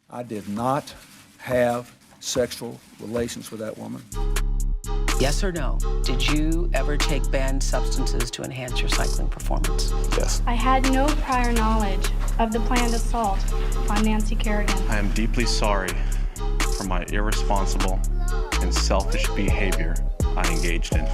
I did not have sexual relations with that woman. Yes or no? Did you ever take banned substances to enhance your cycling performance? Yes. I had no prior knowledge of the planned assault on Nancy Kerrigan. I am deeply sorry for my irresponsible and selfish behavior I engaged in.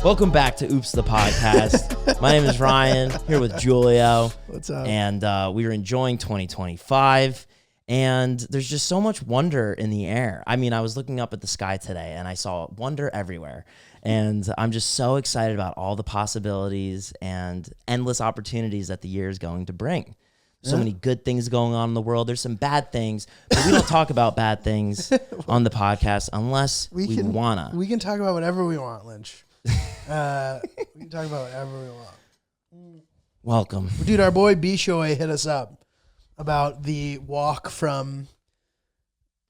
Welcome back to Oops the Podcast. My name is Ryan, here with Giulio. What's up? And we are enjoying 2025. And there's just so much wonder in the air. I mean, I was looking up at the sky today and I saw wonder everywhere. And I'm just so excited about all the possibilities and endless opportunities that the year is going to bring. So many good things going on in the world. There's some bad things, but we don't talk about bad things on the podcast unless we wanna. We can talk about whatever we want, Lynch. We can talk about whatever we want. Welcome. Dude, our boy Bishoy hit us up about the walk from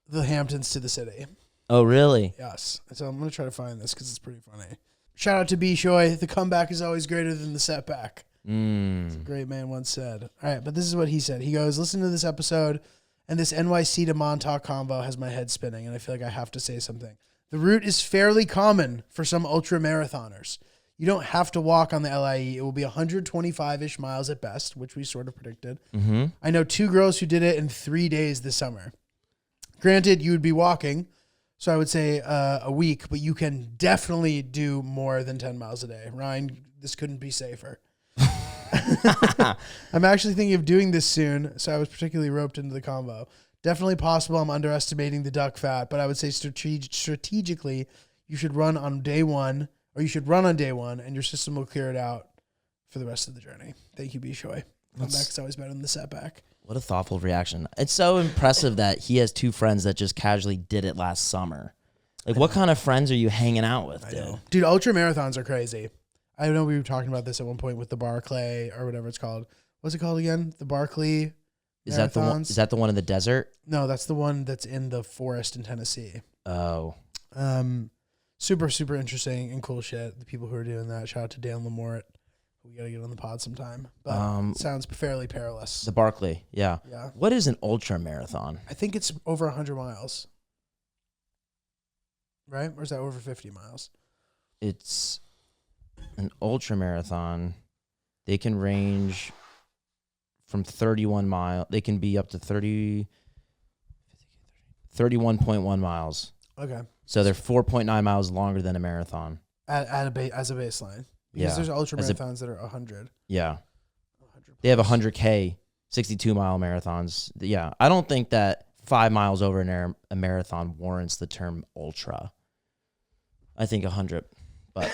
the Hamptons to the city. Oh, really? Yes. So I'm going to try to find this because it's pretty funny. Shout out to Bishoy. The comeback is always greater than the setback. As a great man once said. All right, but this is what he said. He goes, listen to this episode, and this NYC to Montauk combo has my head spinning, and I feel like I have to say something. The route is fairly common for some ultra marathoners. You don't have to walk on the LIE. It will be 125-ish miles at best, which we sort of predicted. Mm-hmm. I know 2 girls who did it in 3 days this summer. Granted, you would be walking, so I would say a week, but you can definitely do more than 10 miles a day. Ryan, this couldn't be safer. I'm actually thinking of doing this soon, so I was particularly roped into the combo. Definitely possible I'm underestimating the duck fat, but I would say strategically, you should run on day one, and your system will clear it out for the rest of the journey. Thank you, Bishoy. Comeback is always better than the setback. What a thoughtful reaction. It's so impressive that he has 2 friends that just casually did it last summer. Like, what kind of friends are you hanging out with, dude? Dude, ultra marathons are crazy. I know we were talking about this at one point with the Barclay or whatever it's called. What's it called again? The Barclay marathons? Is that the one in the desert? No, that's the one that's in the forest in Tennessee. Oh. Super, super interesting and cool shit. The people who are doing that. Shout out to Dan Lamort. We got to get on the pod sometime. But it sounds fairly perilous. The Barclay, yeah. Yeah. What is an ultra marathon? I think it's over 100 miles. Right? Or is that over 50 miles? It's an ultra marathon. They can range from 31 miles. They can be up to 31.1 miles. Okay. So they're 4.9 miles longer than a marathon. As a baseline. Because there's ultra marathons that are 100. Yeah. They have 100K, 62-mile marathons. Yeah. I don't think that 5 miles over a marathon warrants the term ultra. I think 100. But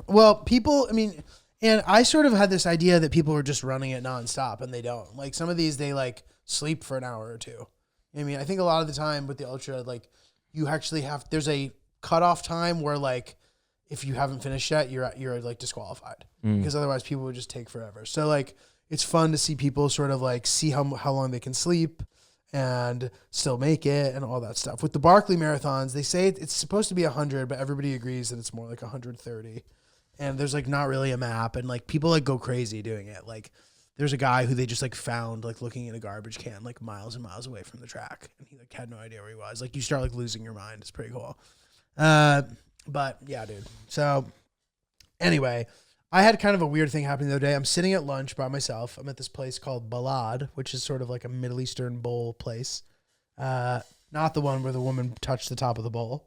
well, people, I mean, and I sort of had this idea that people were just running it nonstop, and they don't. Like, some of these, they, like, sleep for an hour or two. I mean, I think a lot of the time with the ultra, like, you actually there's a cutoff time where, like, if you haven't finished yet, you're like disqualified because otherwise people would just take forever. So, like, it's fun to see people sort of like see how long they can sleep and still make it and all that stuff. With the Barclay marathons, they say it's supposed to be 100, but everybody agrees that it's more like 130. And there's like not really a map, and like people like go crazy doing it. Like, there's a guy who they just like found like looking in a garbage can like miles and miles away from the track, and he like had no idea where he was. Like, you start like losing your mind. It's pretty cool. But yeah, dude. So anyway, I had kind of a weird thing happen the other day. I'm sitting at lunch by myself. I'm at this place called Balad, which is sort of like a Middle Eastern bowl place. Not the one where the woman touched the top of the bowl,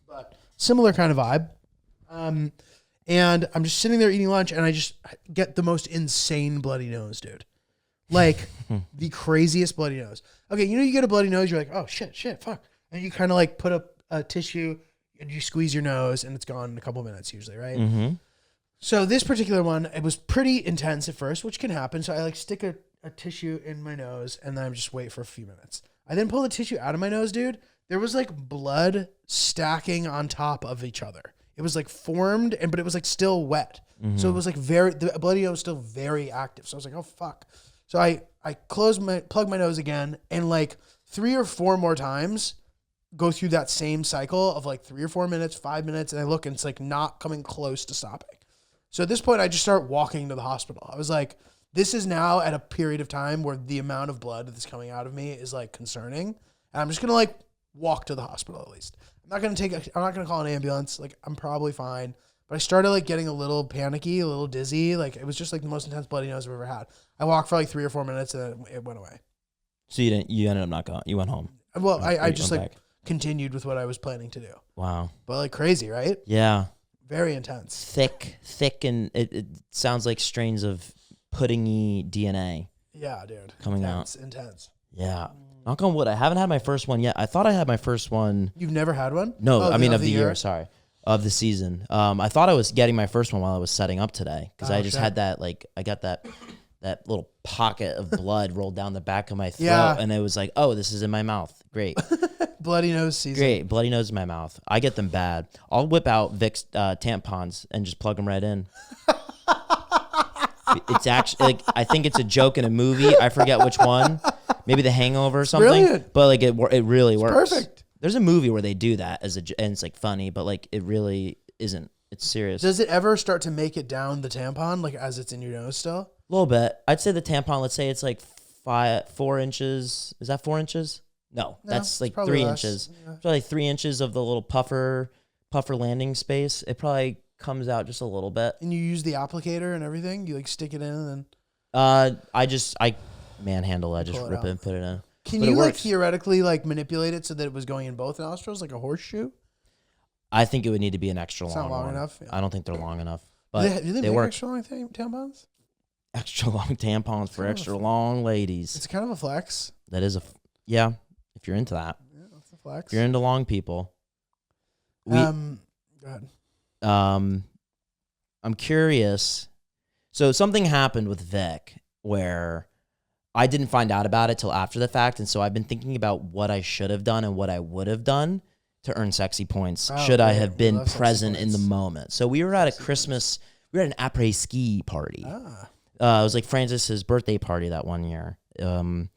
but similar kind of vibe. And I'm just sitting there eating lunch, and I just get the most insane bloody nose, dude. Like, the craziest bloody nose. Okay, you know, you get a bloody nose, you're like, oh, shit, fuck. And you kind of like put up a tissue, and you squeeze your nose, and it's gone in a couple minutes usually, right? mm-hmm. So this particular one, it was pretty intense at first, which can happen. So I like stick a tissue in my nose, and then I just wait for a few minutes. I then pull the tissue out of my nose, dude. There was like blood stacking on top of each other. It was like formed, but it was like still wet. Mm-hmm. So it was like the bloody nose was still very active. So I was like, oh fuck. So I plug my nose again, and like 3 or 4 more times go through that same cycle of like 3 or 4 minutes, 5 minutes, and I look, and it's like not coming close to stopping. So at this point, I just start walking to the hospital. I was like, this is now at a period of time where the amount of blood that's coming out of me is like concerning. And I'm just going to like walk to the hospital at least. I'm not going to call an ambulance. Like I'm probably fine. But I started like getting a little panicky, a little dizzy. Like it was just like the most intense bloody nose I've ever had. I walked for like 3 or 4 minutes and it went away. So you ended up not going. You went home. Well, I just like back. continued with what I was planning to do. Wow. But like crazy, right? Yeah. Very intense. Thick, and it sounds like strains of puddingy DNA. Yeah, dude. Coming out. Intense. Yeah. Knock on wood. I haven't had my first one yet. I thought I had my first one. You've never had one? No, Oh, I mean of the year. Sorry, of the season. I thought I was getting my first one while I was setting up today because I just had that I got that little pocket of blood rolled down the back of my throat, and it was like, oh, this is in my mouth. Great. Bloody nose season. Great. Bloody nose in my mouth. I get them bad. I'll whip out Vicks tampons and just plug them right in. It's actually like I think it's a joke in a movie. I forget which one. Maybe The Hangover or something. Brilliant. But like it really works. Perfect. There's a movie where they do that and it's like funny, but like it really isn't. It's serious. Does it ever start to make it down the tampon, like as it's in your nose still? A little bit. I'd say the tampon. Let's say it's like 4 inches. Is that 4 inches? No, that's like 3 inches. Yeah. Probably 3 inches of the little puffer landing space. It probably comes out just a little bit. And you use the applicator and everything? You like stick it in and then... I manhandle. I just Pull it rip out. it and put it in. Can But you it like works. theoretically like manipulate it so that it was going in both nostrils like a horseshoe? I think it would need to be an extra It's long not long one. enough, yeah. I don't think they're long enough. Do But they they make work. extra long tampons? Extra long tampons for extra long ladies. It's kind of a flex. That is yeah. If you're into that, Yeah, that's a flex. if you're into long people. Go ahead. I'm curious. So something happened with Vic where I didn't find out about it till after the fact, and so I've been thinking about what I should have done and what I would have done to earn sexy points should I great. have We been love sexy present in the points. moment. So we were at a Christmas. We were at an après-ski party. Ah. It was like Francis's birthday party that one year. And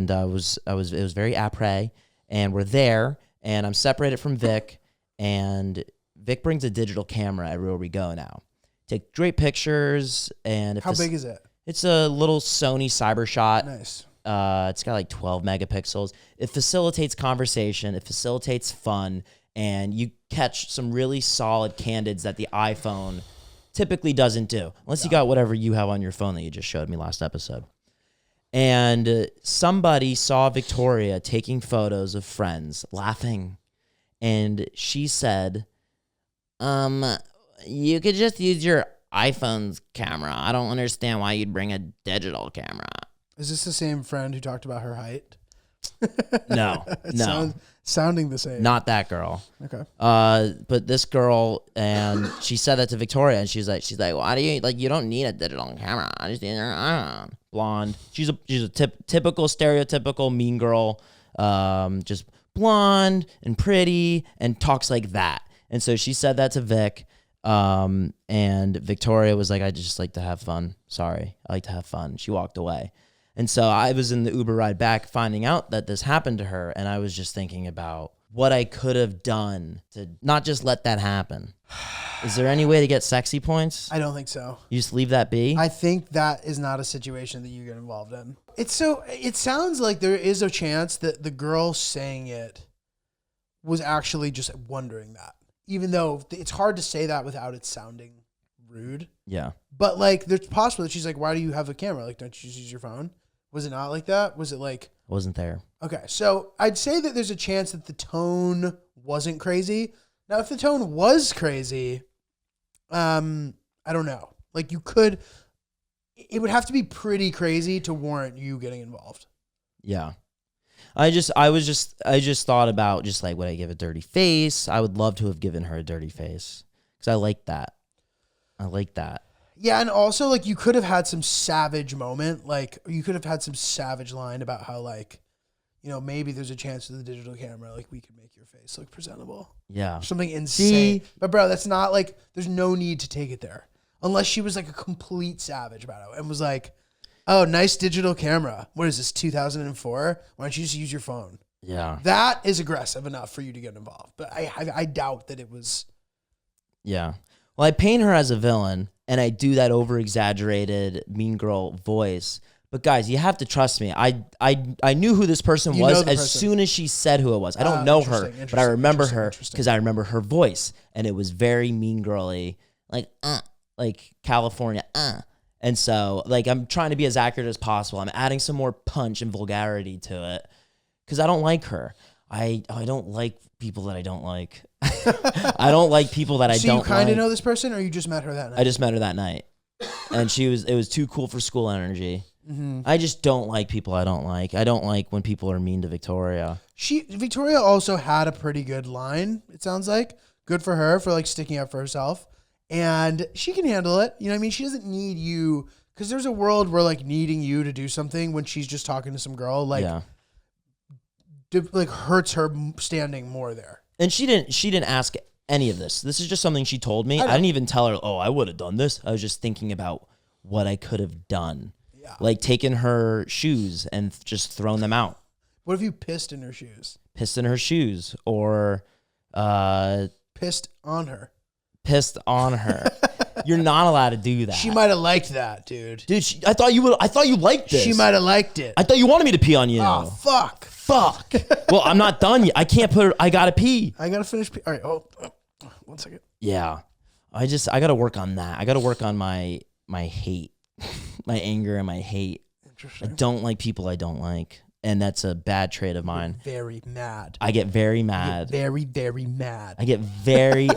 it was very après, and we're there, and I'm separated from Vic, and Vic brings a digital camera everywhere we go now. Take great pictures, and How big is it? it's a little Sony CyberShot. Nice. It's got like 12 megapixels. It facilitates conversation. It facilitates fun, and you catch some really solid candids that the iPhone typically doesn't do, unless you got whatever you have on your phone that you just showed me last episode. And somebody saw Victoria taking photos of friends laughing, and she said, you could just use your iPhone's camera. I don't understand why you'd bring a digital camera. Is this the same friend who talked about her height? No, no, Sounding the same. not that girl. Okay. But this girl, and she said that to Victoria, and she's like, why do you you don't need a digital camera? I just need your iPhone. Blonde. She's a typical stereotypical mean girl, just blonde and pretty, and talks like that. And so she said that to Vic, and Victoria was like, I just like to have fun. Sorry, I like to have fun. She walked away. And so I was in the Uber ride back finding out that this happened to her, and I was just thinking about what I could have done to not just let that happen. Is there any way to get sexy points? I don't think so. You just leave that be? I think that is not a situation that you get involved in. It sounds like there is a chance that the girl saying it was actually just wondering that. Even though it's hard to say that without it sounding rude. Yeah. But like there's possible that she's like, why do you have a camera? Like, don't you just use your phone? Was it not like that? Was it like I wasn't there. okay, so I'd say that there's a chance that the tone wasn't crazy. Now, if the tone was crazy, I don't know. Like it would have to be pretty crazy to warrant you getting involved. Yeah. I just thought about just like, would I give a dirty face? I would love to have given her a dirty face because I like that. Yeah, and also like you could have had some savage moment, like you could have had some savage line about how like, you know, maybe there's a chance with the digital camera, like we could make your face look presentable. Yeah. Something insane. But bro, that's not like, there's no need to take it there. Unless she was like a complete savage about it and was like, oh, nice digital camera. What is this, 2004? Why don't you just use your phone? Yeah. That is aggressive enough for you to get involved. But I doubt that it was. Yeah. Well, I paint her as a villain, and I do that over exaggerated mean girl voice. But guys, you have to trust me. I knew who this person You was know the as person. soon as she said who it was. I don't know her, but I remember her interesting. because I remember her voice, and it was very mean girly, like California, And so, like, I'm trying to be as accurate as possible. I'm adding some more punch and vulgarity to it because I don't like her. I don't like people that I don't like. I don't like people that I So don't you kind of like. know this person, or you just met her that night? I just met her that night, and it was too cool for school energy. Mm-hmm. I just don't like people I don't like. I don't like when people are mean to Victoria. Victoria also had a pretty good line, it sounds like. Good for her for like sticking up for herself. And she can handle it. You know what I mean? She doesn't need you, because there's a world where like needing you to do something when she's just talking to some girl, like, Yeah. like hurts her standing more there. And she didn't ask any of this. This is just something she told me. I didn't even tell her, oh, I would have done this. I was just thinking about what I could have done. Yeah. Like taking her shoes and just thrown them out. What if you pissed in her shoes? Pissed in her shoes or Pissed on her. pissed on her. You're not allowed to do that. She might have liked that, dude. Dude, I thought you liked this. She might have liked it. I thought you wanted me to pee on you. Oh, fuck. Fuck. Well, I'm not done yet. I can't I gotta pee. I got to finish. All right. Oh, 1 second. Yeah. I gotta work on that. I gotta work on my hate, my anger and my hate. I Interesting. don't like people I don't like. And that's a bad trait of mine. Very mad. I get very mad. Very, very mad. I get very,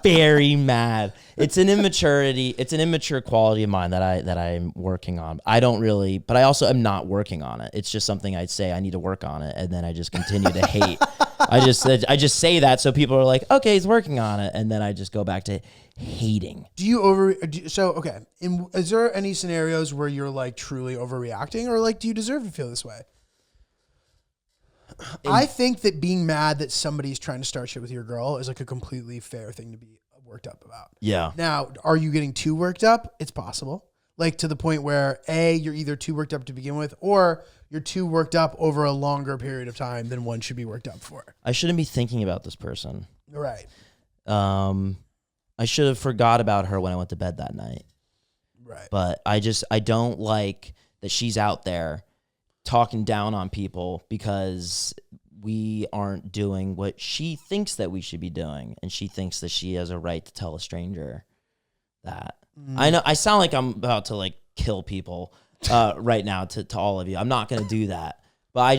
very mad. It's an immature quality of mine that I'm working on. I don't really, but I also am not working on it. It's just something I'd say I need to work on it, and then I just continue to hate. I just say that so people are like, okay, he's working on it, and then I just go back to hating. Okay. Is there any scenarios where you're like truly overreacting, or like, do you deserve to feel this way? I think that being mad that somebody's trying to start shit with your girl is like a completely fair thing to be worked up about. Yeah. Now, are you getting too worked up? It's possible. Like to the point where you're either too worked up to begin with, or you're too worked up over a longer period of time than one should be worked up for. I shouldn't be thinking about this person. Right. I should have forgot about her when I went to bed that night. Right. But I don't like that she's out there talking down on people because we aren't doing what she thinks that we should be doing. And she thinks that she has a right to tell a stranger that. I know I sound like I'm about to like kill people right now to all of you. I'm not going to do that. But I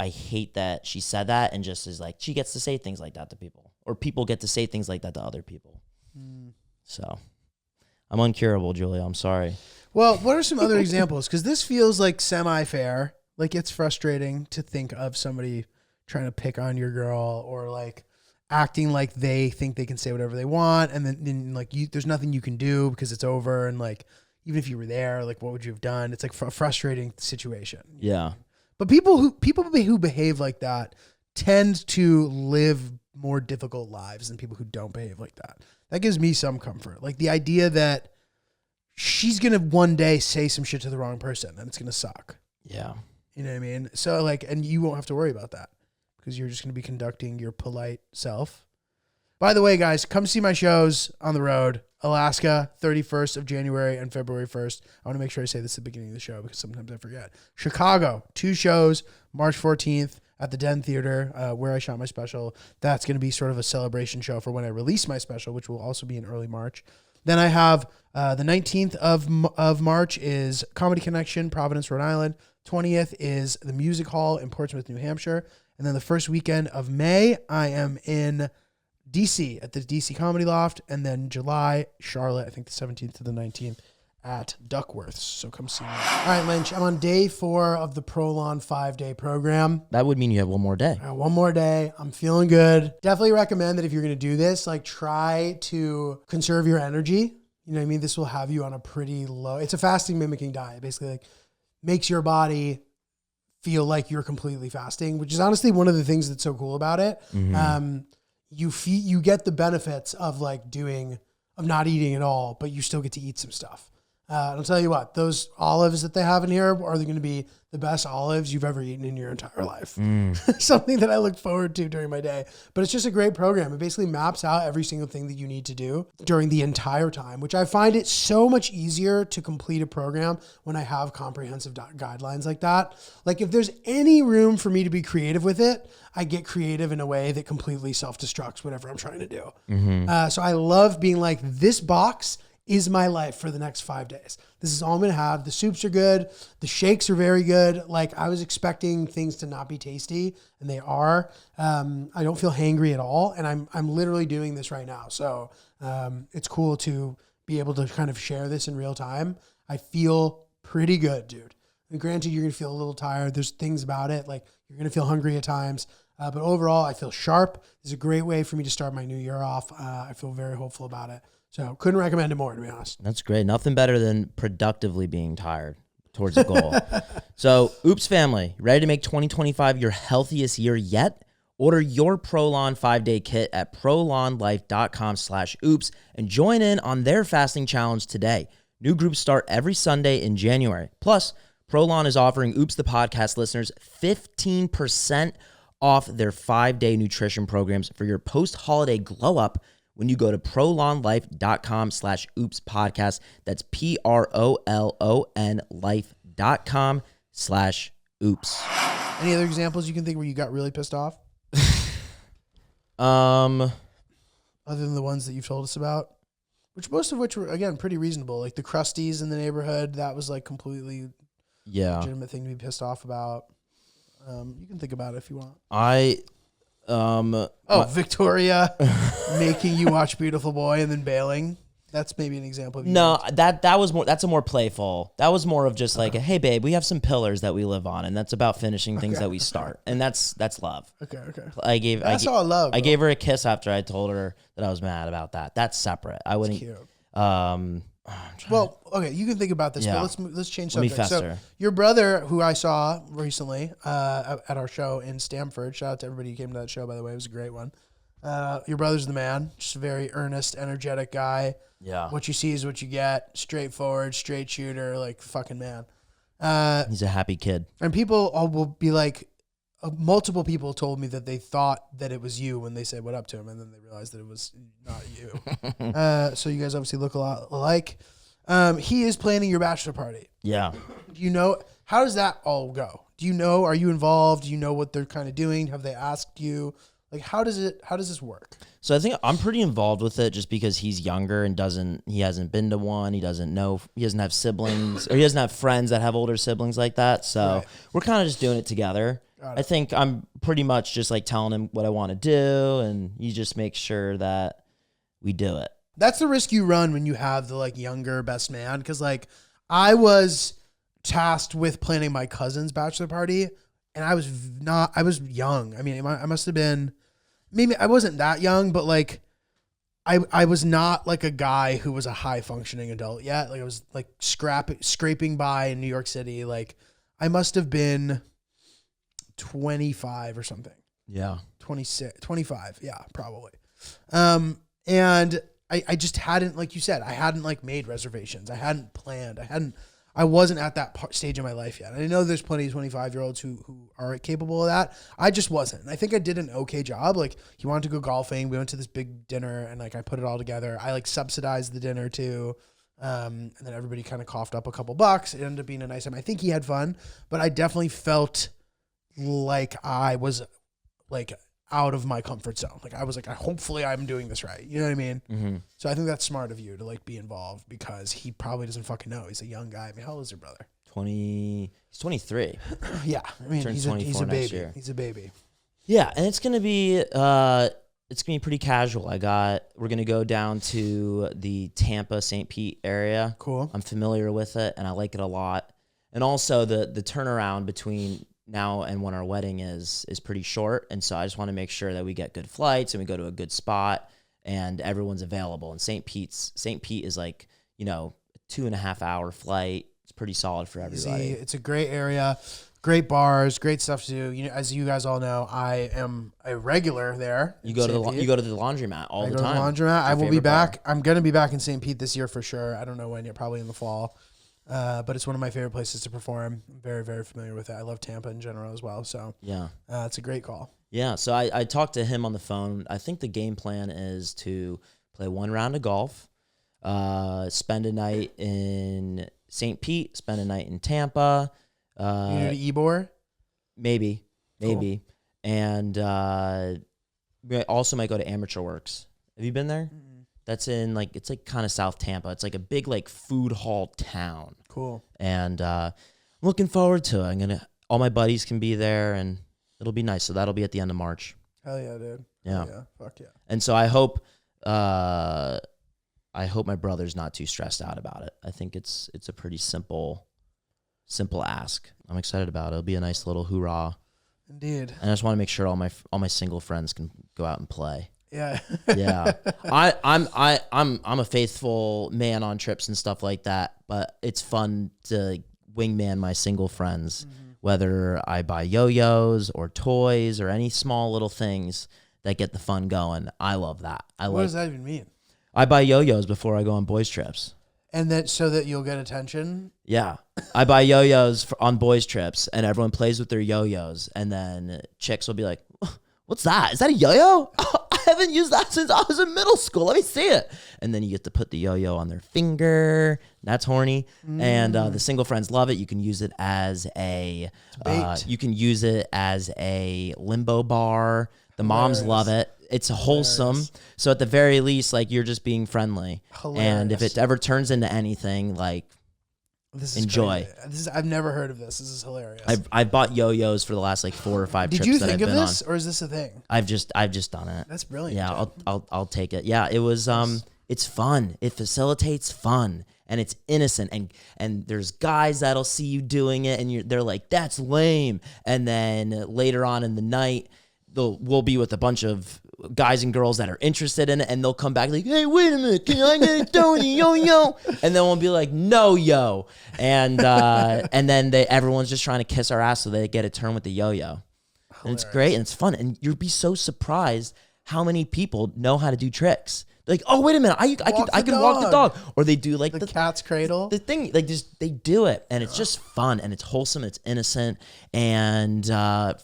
hate that she said that, and just is like, she gets to say things like that to people, or people get to say things like that to other people. So I'm uncurable, Julia. I'm sorry. Well, what are some other examples? Because this feels like semi-fair. Like, it's frustrating to think of somebody trying to pick on your girl, or like acting like they think they can say whatever they want, and then like there's nothing you can do because it's over. And like, even if you were there, like, what would you have done? It's like a frustrating situation. Yeah. But people who behave like that tend to live more difficult lives than people who don't behave like that. That gives me some comfort. Like the idea that she's going to one day say some shit to the wrong person and it's going to suck. Yeah. You know what I mean? So like, and you won't have to worry about that because you're just going to be conducting your polite self. By the way, guys, come see my shows on the road. Alaska, 31st of January and February 1st. I want to make sure I say this at the beginning of the show because sometimes I forget. Chicago, 2 shows, March 14th at the Den Theater, where I shot my special. That's going to be sort of a celebration show for when I release my special, which will also be in early March. Then I have the 19th of March is Comedy Connection, Providence, Rhode Island. 20th is the Music Hall in Portsmouth, New Hampshire. And then the first weekend of May, I am in DC at the DC Comedy Loft, and then July, Charlotte, I think the 17th to the 19th at Duckworth's. So come see me. All right, Lynch, I'm on day 4 of the Prolon 5-day program. That would mean you have one more day. One more day. I'm feeling good. Definitely recommend that if you're going to do this, like try to conserve your energy. You know what I mean? This will have you on a pretty low, it's a fasting mimicking diet. Basically like makes your body feel like you're completely fasting, which is honestly one of the things that's so cool about it. Mm-hmm. You get the benefits of like not eating at all, but you still get to eat some stuff. And I'll tell you what, those olives that they have in here are going to be the best olives you've ever eaten in your entire life. Something that I look forward to during my day. But it's just a great program. It basically maps out every single thing that you need to do during the entire time, which I find it so much easier to complete a program when I have comprehensive guidelines like that. Like if there's any room for me to be creative with it, I get creative in a way that completely self-destructs whatever I'm trying to do. So I love being like, this box is my life for the next 5 days. This is all I'm gonna have. The soups are good. The shakes are very good. Like I was expecting things to not be tasty, and they are. I don't feel hangry at all, and I'm literally doing this right now. So it's cool to be able to kind of share this in real time. I feel pretty good, dude. And granted, you're gonna feel a little tired. There's things about it, like you're gonna feel hungry at times. But overall, I feel sharp. This is a great way for me to start my new year off. I feel very hopeful about it. So couldn't recommend it more, to be honest. That's great. Nothing better than productively being tired towards a goal. So, Oops family, ready to make 2025 your healthiest year yet? Order your Prolon 5-day kit at prolonlife.com/oops and join in on their fasting challenge today. New groups start every Sunday in January. Plus, Prolon is offering Oops the podcast listeners 15% off their 5-day nutrition programs for your post-holiday glow-up when you go to prolonlife.com/oops podcast. That's PROLON life.com/oops. Any other examples you can think where you got really pissed off? Um, Other than the ones that you've told us about? Most of which were, again, pretty reasonable. Like the Krusties in the neighborhood, that was like completely legitimate thing to be pissed off about. You can think about it if you want. Victoria making you watch Beautiful Boy and then bailing. That's maybe an example. That was more. That's a more playful. That was more of just like, hey, babe, we have some pillars that we live on, and that's about finishing things that we start, and that's love. Okay. That's all love. I gave her a kiss after I told her that I was mad about that. That's separate. I wouldn't. Cute. Well, okay, you can think about this, Yeah. but let's change Let me subject. So fester. your brother, who I saw recently at our show in Stamford, shout out to everybody who came to that show, by the way, it was a great one. Your brother's the man, just a very earnest, energetic guy. Yeah. What you see is what you get. Straightforward, straight shooter, like fucking man. He's a happy kid. And people all will be like, multiple people told me that they thought that it was you when they said what up to him, and then they realized that it was not you. So you guys obviously look a lot alike. He is planning your bachelor party. Yeah. Do you know, how does that all go? Do you know, are you involved? Do you know what they're kind of doing? Have they asked you? Like, how does this work? So I think I'm pretty involved with it just because he's younger and he hasn't been to one. He doesn't have siblings, or he doesn't have friends that have older siblings like that. So we're kind of just doing it together. I think I'm pretty much just like telling him what I want to do, and you just make sure that we do it. That's the risk you run when you have the like younger best man. Cause like I was tasked with planning my cousin's bachelor party, and I was young. I mean, I must have been, maybe I wasn't that young, but like I was not like a guy who was a high functioning adult yet. Like I was like scraping by in New York City. Like I must have been 25 or something. Yeah. 26, 25. Yeah, probably. And I just hadn't, like you said, I hadn't like made reservations. I hadn't planned. I wasn't at that stage of my life yet. And I know there's plenty of 25-year-olds who are capable of that. I just wasn't. And I think I did an okay job. Like he wanted to go golfing. We went to this big dinner, and like I put it all together. I like subsidized the dinner too. And then everybody kind of coughed up a couple bucks. It ended up being a nice time. I think he had fun, but I definitely felt like I was like out of my comfort zone. Like I was like, hopefully I'm doing this right. You know what I mean? Mm-hmm. So I think that's smart of you to like be involved, because he probably doesn't fucking know. He's a young guy. I mean, how old is your brother? He's 23. Yeah. I mean, Turns he's a 24 next baby. year. He's a baby. Yeah, and it's gonna be pretty casual. We're gonna go down to the Tampa, St. Pete area. Cool. I'm familiar with it, and I like it a lot. And also the turnaround between now and when our wedding is pretty short, and so I just want to make sure that we get good flights and we go to a good spot and everyone's available. And St. Pete is like, 2.5 hour flight. It's pretty solid for everybody. Easy. It's a great area, great bars, great stuff to do. As you guys all know, I am a regular there. You go to the laundromat all the time. I go to the laundromat. I will be back. I'm gonna be back in St. Pete this year for sure. I don't know when yet, probably in the fall. But it's one of my favorite places to perform. I'm very, very familiar with it. I love Tampa in general as well. So Yeah. it's a great call. Yeah. So I talked to him on the phone. I think the game plan is to play one round of golf, spend a night in St. Pete, spend a night in Tampa. You know Ybor? Maybe. Cool. And we also might go to Amateur Works. Have you been there? That's in like, it's like kind of South Tampa. It's like a big like food hall town. Cool. And I'm looking forward to it. All my buddies can be there and it'll be nice. So that'll be at the end of March. Hell yeah, dude. Yeah. Hell yeah. Fuck yeah. And so I hope my brother's not too stressed out about it. I think it's a pretty simple ask. I'm excited about it. It'll be a nice little hoorah. Indeed. And I just want to make sure all my single friends can go out and play. Yeah. Yeah. I'm a faithful man on trips and stuff like that, but it's fun to wingman my single friends, whether I buy yo-yos or toys or any small little things that get the fun going. I love that. What does that even mean? I buy yo-yos before I go on boys trips. And that so that you'll get attention? Yeah. I buy yo-yos on boys trips and everyone plays with their yo-yos and then chicks will be like, "What's that? Is that a yo-yo? I haven't used that since I was in middle school. Let me see it." And then you get to put the yo-yo on their finger. That's horny. And the single friends love it. You can use it as a bait. You can use it as a limbo bar. The moms love it. It's wholesome. So at the very least, like, you're just being friendly. And if it ever turns into anything, like, This is enjoy. Crazy. I've never heard of this. This is hilarious. I've bought yo-yos for the last like 4 or 5 Did trips you that think I've of been this, or is this a thing? I've just done it. That's brilliant. Yeah, Jed. I'll take it. Yeah, it was it's fun. It facilitates fun and it's innocent and there's guys that'll see you doing it and they're like, "That's lame." And then later on in the night, we'll be with a bunch of guys and girls that are interested in it, and they'll come back like, "Hey, wait a minute, can I get a Tony yo-yo?" And then we'll be like, "No, yo." And then everyone's just trying to kiss our ass so they get a turn with the yo-yo. And it's great and it's fun. And you'll be so surprised how many people know how to do tricks. They're like, "Oh, wait a minute, I can walk the dog." Or they do like the cat's cradle. The thing, like, just they do it, and it's just fun, and it's wholesome, it's innocent, and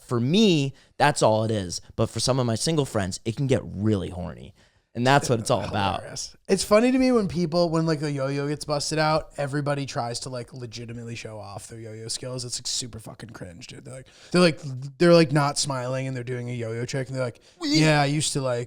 for me, that's all it is. But for some of my single friends, it can get really horny, and that's what it's all about. It's funny to me when like a yo-yo gets busted out, everybody tries to like legitimately show off their yo-yo skills. It's like super fucking cringe, dude. They're like not smiling, and they're doing a yo-yo trick, and they're like, "Yeah, I used to."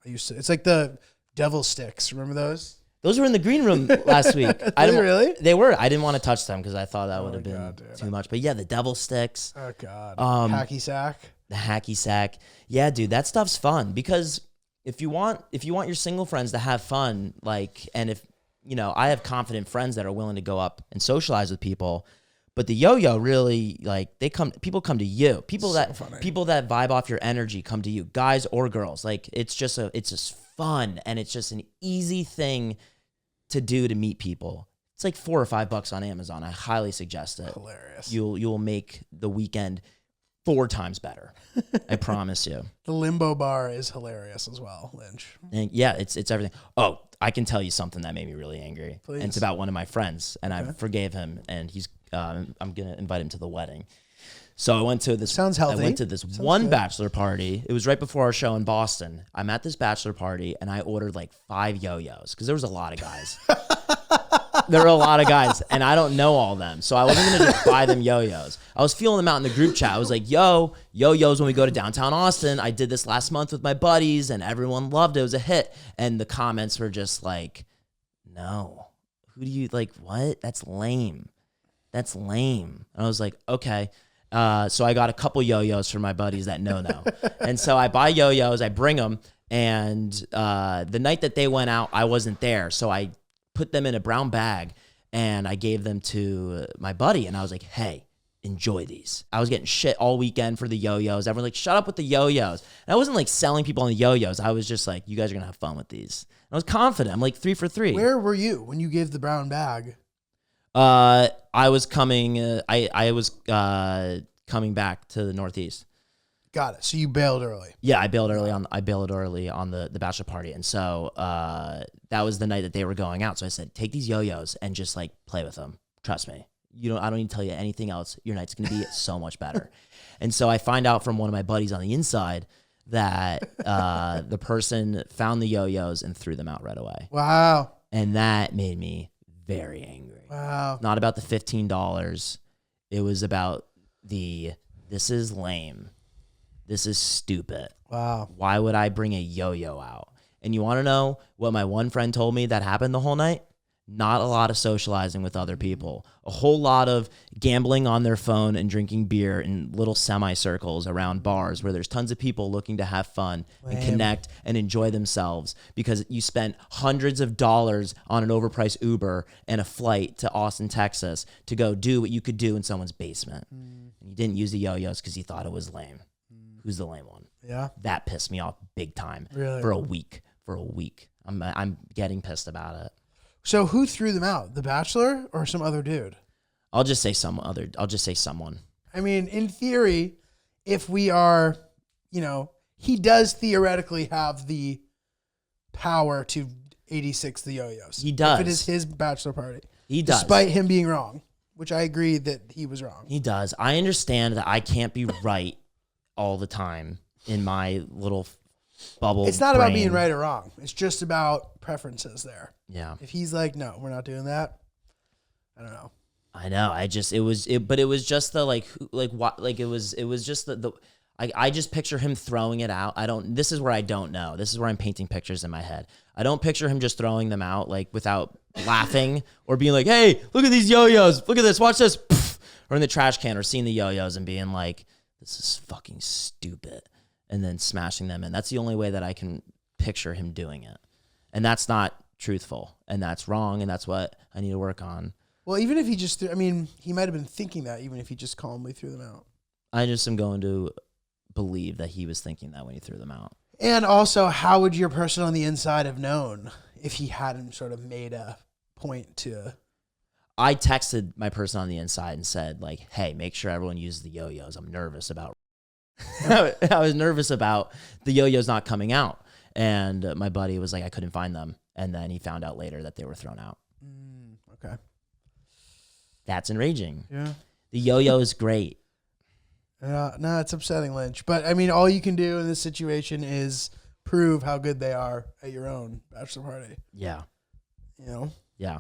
It's like the devil sticks. Remember those? Those were in the green room last week. Really? They were. I didn't want to touch them because I thought that would have been too much. But yeah, the devil sticks. Oh god. Hacky sack. The hacky sack. Yeah, dude, that stuff's fun because if you want your single friends to have fun, like, and if I have confident friends that are willing to go up and socialize with people. But the yo-yo really, like, people come to you. People that vibe off your energy come to you, guys or girls. Like, it's just fun, and it's just an easy thing to do to meet people. It's like $4 or $5 on Amazon. I highly suggest it. Hilarious. You'll make the weekend 4 times better. I promise you. The limbo bar is hilarious as well, Lynch. And yeah, it's everything. Oh, I can tell you something that made me really angry. Please. And it's about one of my friends, and I forgave him, and he's I'm gonna invite him to the wedding. So I went to this. Sounds healthy. I went to this one bachelor party. It was right before our show in Boston. I'm at this bachelor party, and I ordered like 5 yo-yos because there was a lot of guys. There were a lot of guys, and I don't know all of them, so I wasn't gonna just buy them yo-yos. I was feeling them out in the group chat. I was like, yo-yos when we go to downtown Austin. I did this last month with my buddies, and everyone loved it. It was a hit. And the comments were just like, "No, who do you like? What? That's lame. That's lame." And I was like, okay. So I got a couple yo-yos for my buddies that know. And so I buy yo-yos, I bring them, and the night that they went out, I wasn't there. So I put them in a brown bag, and I gave them to my buddy, and I was like, "Hey, enjoy these." I was getting shit all weekend for the yo-yos. Everyone's like, "Shut up with the yo-yos." And I wasn't like selling people on the yo-yos. I was just like, "You guys are going to have fun with these." And I was confident. I'm like 3 for 3. Where were you when you gave the brown bag? I was coming. I was coming back to the Northeast. Got it. So you bailed early. Yeah, I bailed early on the bachelor party, and so that was the night that they were going out. So I said, "Take these yo-yos and just like play with them, Trust me. I don't need to tell you anything else. Your night's going to be so much better. And so I find out from one of my buddies on the inside that the person found the yo-yos and threw them out right away. Wow. And that made me very angry. Wow. Not about the $15. It was about this is lame. This is stupid. Wow. Why would I bring a yo-yo out? And you want to know what my one friend told me that happened the whole night? Not a lot of socializing with other people. A whole lot of gambling on their phone and drinking beer in little semicircles around bars where there's tons of people looking to have fun and connect and enjoy themselves because you spent hundreds of dollars on an overpriced Uber and a flight to Austin, Texas to go do what you could do in someone's basement. And you didn't use the yo-yos because you thought it was lame. Who's the lame one? Yeah. That pissed me off big time. Really? For a week. I'm getting pissed about it. So who threw them out? The Bachelor or some other dude? I'll just say someone. I mean, in theory, if we are, he does theoretically have the power to 86 the yo-yos. He does. If it is his bachelor party. He does. Despite him being wrong, which I agree that he was wrong. He does. I understand that I can't be right all the time in my little bubble. It's not about brain. being right or wrong. It's just about preferences there. Yeah. If he's like, no, we're not doing that. I don't know. I know. But it was just the I just picture him throwing it out. This is where I don't know. This is where I'm painting pictures in my head. I don't picture him just throwing them out like without laughing or being like, hey, look at these yo-yos. Look at this. Watch this. Or in the trash can or seeing the yo-yos and being like, this is fucking stupid. And then smashing them in. That's the only way that I can picture him doing it. And that's not truthful. And that's wrong. And that's what I need to work on. Well, even if he just, he might have been thinking that even if he just calmly threw them out. I just am going to believe that he was thinking that when he threw them out. And also, how would your person on the inside have known if he hadn't sort of made a point to... I texted my person on the inside and said, like, hey, make sure everyone uses the yo-yos. I'm nervous about... I was nervous about the yo-yos not coming out. And my buddy was like, I couldn't find them. And then he found out later that they were thrown out. Okay. That's enraging. Yeah. The yo-yo is great. No, it's upsetting, Lynch. But, all you can do in this situation is prove how good they are at your own bachelor party. Yeah. Yeah.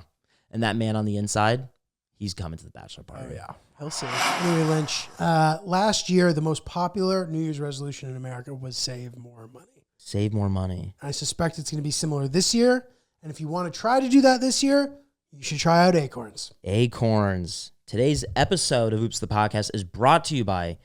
And that man on the inside, he's coming to the bachelor party. Oh, yeah. He'll see. Anyway, Lynch, last year, the most popular New Year's resolution in America was save more money. Save more money. I suspect it's going to be similar this year. And if you want to try to do that this year, you should try out Acorns. Acorns. Today's episode of Oops the Podcast is brought to you by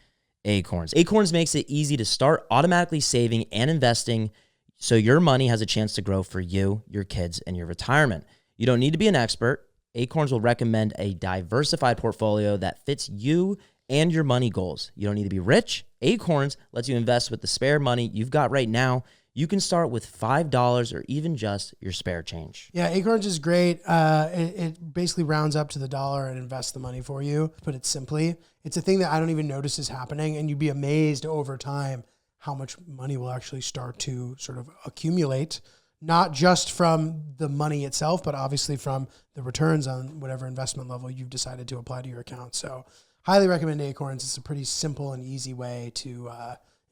Acorns. Acorns makes it easy to start automatically saving and investing so your money has a chance to grow for you, your kids, and your retirement. You don't need to be an expert. Acorns will recommend a diversified portfolio that fits you and your money goals. You don't need to be rich. Acorns lets you invest with the spare money you've got right now. You can start with $5 or even just your spare change. Yeah, Acorns is great. It basically rounds up to the dollar and invests the money for you, to put it simply. It's a thing that I don't even notice is happening, and you'd be amazed over time how much money will actually start to sort of accumulate, not just from the money itself, but obviously from the returns on whatever investment level you've decided to apply to your account. So highly recommend Acorns. It's a pretty simple and easy way to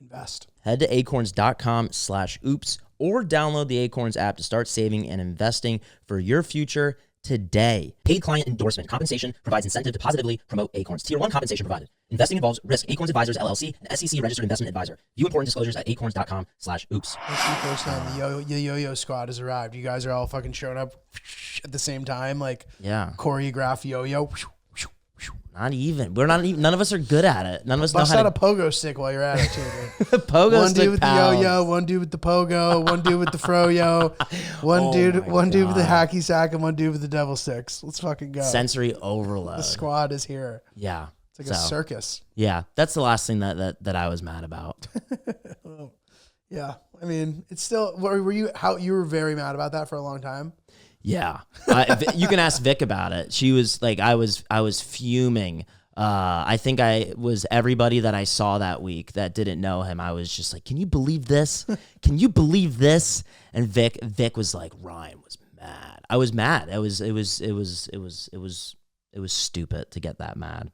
invest. Head to acorns.com/oops or download the Acorns app to start saving and investing for your future today. Paid client endorsement. Compensation provides incentive to positively promote Acorns. Tier 1 compensation provided. Investing involves risk. Acorns Advisors, LLC, an SEC registered investment advisor. View important disclosures at acorns.com/oops. That's the first time the yo-yo squad has arrived. You guys are all fucking showing up at the same time, like choreographed yo-yo. Not even. We're not even. None of us are good at it. None of us Bust know how out a pogo stick while you're at it, too, dude. pogo one stick dude with pals. the yo-yo, one dude with the pogo, one dude with the fro-yo, one dude with the hacky sack, and one dude with the devil sticks. Let's fucking go. Sensory overload. The squad is here. Yeah. It's like a circus. Yeah. That's the last thing that I was mad about. Yeah. I mean, it's still, you were very mad about that for a long time? Yeah. You can ask Vic about it. She was like, I was fuming. I think I was everybody that I saw that week that didn't know him. I was just like, can you believe this? Can you believe this? And Vic was like, Ryan was mad. I was mad. It was It was stupid to get that mad.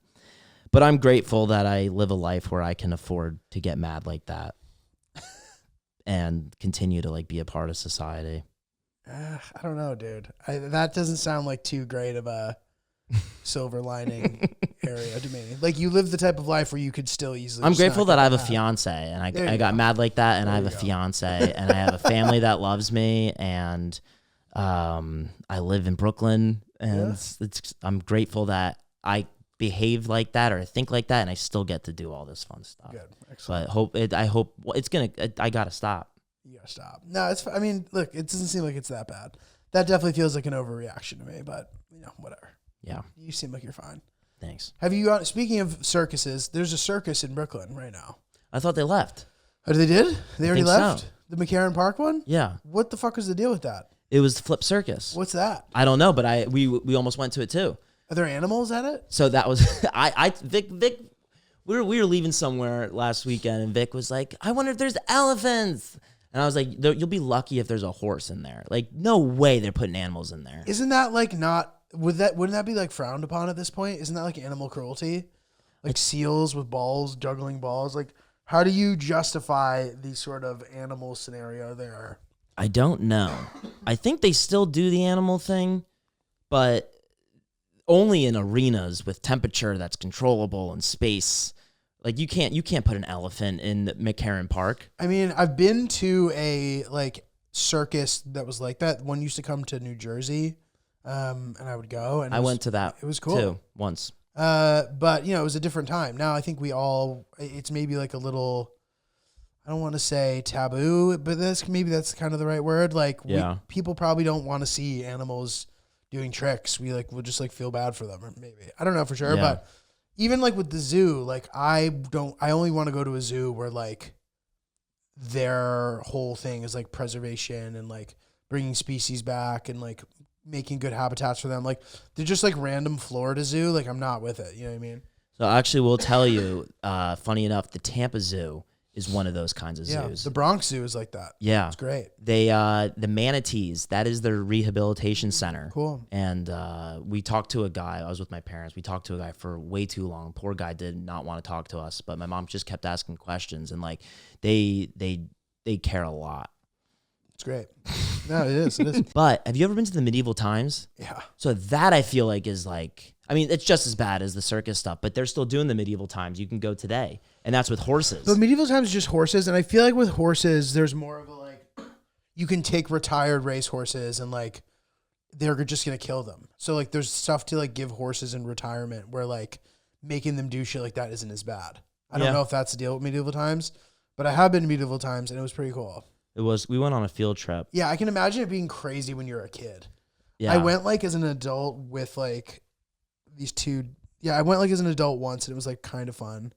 But I'm grateful that I live a life where I can afford to get mad like that and continue to like be a part of society. I don't know, dude. That doesn't sound like too great of a silver lining area to me. Like you live the type of life where you could still easily. I'm grateful that I have a mad. fiance and I There you got go. mad like that and I have There a you go. fiance and I have a family that loves me and I live in Brooklyn and I'm grateful that I behave like that or think like that and I still get to do all this fun stuff. Good, excellent. But I gotta stop. You gotta stop. No, I mean, look, it doesn't seem like it's that bad. That definitely feels like an overreaction to me, but whatever. Yeah. You seem like you're fine. Thanks. Have you? Speaking of circuses, there's a circus in Brooklyn right now. I thought they left. Oh, they did? They already think left? so. The McCarran Park one? Yeah. What the fuck was the deal with that? It was the Flip Circus. What's that? I don't know, but we almost went to it too. Are there animals at it? So that was Vic we were leaving somewhere last weekend and Vic was like, I wonder if there's elephants. And I was like, you'll be lucky if there's a horse in there. Like, no way they're putting animals in there. Isn't that like not? Wouldn't that be like frowned upon at this point? Isn't that like animal cruelty? Like seals with balls, juggling balls. Like, how do you justify the sort of animal scenario there? I don't know. I think they still do the animal thing, but only in arenas with temperature that's controllable and space. Like you can't put an elephant in McCarran Park. I mean, I've been to a like circus that was like that. One used to come to New Jersey, and I would go. And I went to that. It was cool too once. But it was a different time. Now I think it's maybe like a little. I don't want to say taboo, but that's kind of the right word. Like, people probably don't want to see animals doing tricks. We'll just like feel bad for them, or maybe I don't know for sure, Yeah. but. Even like with the zoo, like I only want to go to a zoo where like their whole thing is like preservation and like bringing species back and like making good habitats for them. Like they're just like random Florida zoo. Like I'm not with it. You know what I mean? So actually, we'll tell you. Funny enough, the Tampa Zoo is one of those kinds of Yeah. zoos. The Bronx Zoo is like that. Yeah, It's great. They the manatees, that is their rehabilitation center. Cool. And we talked to a guy. I was with my parents. We talked to a guy for way too long. Poor guy did not want to talk to us, but my mom just kept asking questions, and like they care a lot. It's great. No, it is. It is. But have you ever been to the medieval times? Yeah. So that I feel like is like, I mean, it's just as bad as the circus stuff, but they're still doing the medieval times. You can go today, and that's with horses. But medieval times is just horses, and I feel like with horses, there's more of a like, you can take retired race horses and like, they're just gonna kill them. So like, there's stuff to like give horses in retirement where like making them do shit like that isn't as bad. I don't know if that's the deal with medieval times, but I have been to medieval times and it was pretty cool. It was. We went on a field trip. Yeah, I can imagine it being crazy when you're a kid. Yeah, I went like as an adult with like these two. Yeah, I went like as an adult once and it was like kind of fun,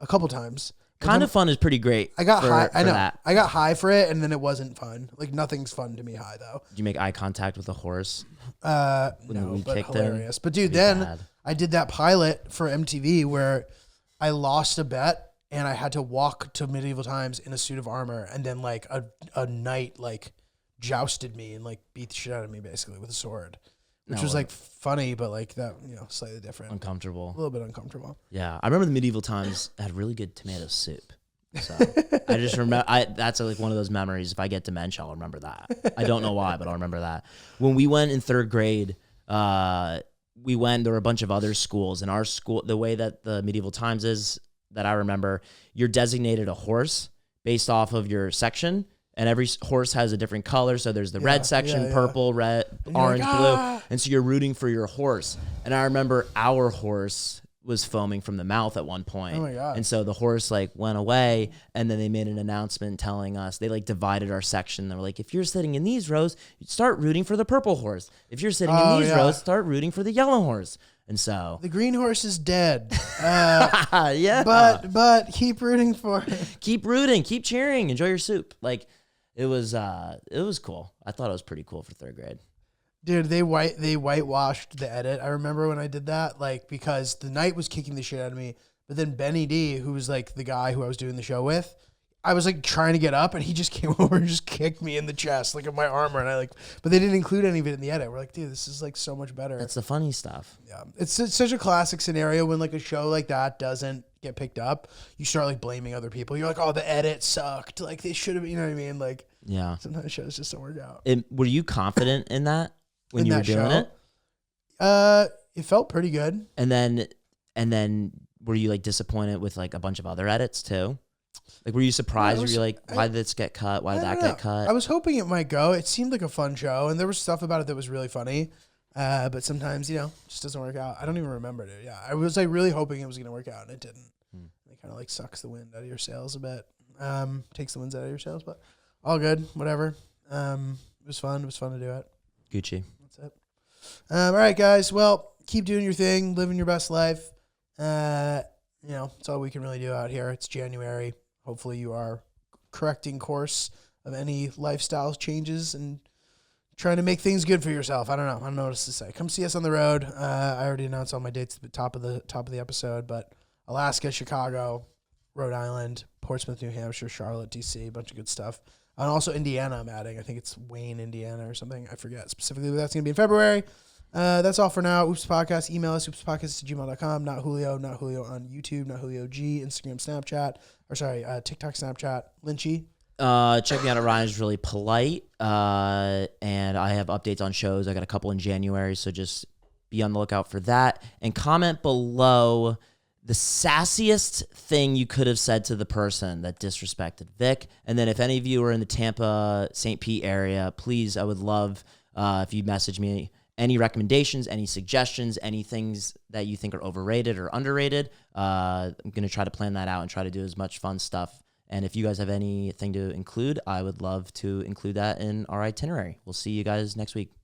a couple times. Kind of fun is pretty great. I got high. I know. That. I got high for it, and then it wasn't fun. Like nothing's fun to me high though. Did you make eye contact with a horse? No, we but kicked him? hilarious. But dude, Pretty then bad. I did that pilot for MTV where I lost a bet and I had to walk to medieval times in a suit of armor, and then like a knight like jousted me and like beat the shit out of me basically with a sword, which No, was like funny, but like that slightly different, Uncomfortable. a little bit uncomfortable. Yeah, I remember the medieval times had really good tomato soup. So I just remember that's like one of those memories. If I get dementia, I'll remember that. I don't know why, but I'll remember that. When we went in third grade, there were a bunch of other schools. In our school, the way that the medieval times is that I remember, you're designated a horse based off of your section, and every horse has a different color. So there's the red section, purple, red, orange, like, blue, "Ah!" and so you're rooting for your horse. And I remember our horse was foaming from the mouth at one point. Oh my God. And so the horse like went away, and then they made an announcement telling us, they like divided our section. They were like, if you're sitting in these rows, start rooting for the purple horse. If you're sitting in these rows, start rooting for the yellow horse. And so The green horse is dead. yeah, But keep rooting for it. keep rooting, keep cheering, enjoy your soup. Like it was cool. I thought it was pretty cool for third grade. Dude, they whitewashed the edit. I remember when I did that, like, because the knight was kicking the shit out of me, but then Benny D, who was like the guy who I was doing the show with, I was like trying to get up, and he just came over and just kicked me in the chest, like in my armor, and I like. But they didn't include any of it in the edit. We're like, dude, this is like so much better. That's the funny stuff. Yeah, it's such a classic scenario when like a show like that doesn't get picked up. You start like blaming other people. You're like, oh, the edit sucked. Like they should have. You know what I mean? Like Yeah. sometimes shows just don't work out. Were you confident in that when In you were that doing show? it? It felt pretty good. And then were you like disappointed with like a bunch of other edits too? Like, were you surprised? Were you like, why did this get cut? Why did that get cut? I was hoping it might go. It seemed like a fun show, and there was stuff about it that was really funny. But sometimes, it just doesn't work out. I don't even remember it. Yeah, I was like really hoping it was going to work out, and it didn't. It kind of like sucks the wind out of your sails a bit. Takes the winds out of your sails, but all good. Whatever. It was fun. It was fun to do it. Gucci. That's it. All right, guys. Well, keep doing your thing, living your best life. It's all we can really do out here. It's January. Hopefully you are correcting course of any lifestyle changes and trying to make things good for yourself. I don't know. I don't know what else to say. Come see us on the road. I already announced all my dates at the top of the episode, but Alaska, Chicago, Rhode Island, Portsmouth, New Hampshire, Charlotte, DC, a bunch of good stuff. And also Indiana I'm adding. I think it's Wayne, Indiana or something. I forget specifically, but that's going to be in February. That's all for now. Oops Podcast. Email us, oopspodcast@gmail.com. Not Julio on YouTube. Not Julio G. Instagram, Snapchat. TikTok, Snapchat. Lynchy. Check me out at Ryan's Really Polite. And I have updates on shows. I got a couple in January, so just be on the lookout for that. And comment below the sassiest thing you could have said to the person that disrespected Vic. And then if any of you are in the Tampa, St. Pete area, please, I would love if you message me any recommendations, any suggestions, any things that you think are overrated or underrated. I'm going to try to plan that out and try to do as much fun stuff. And if you guys have anything to include, I would love to include that in our itinerary. We'll see you guys next week.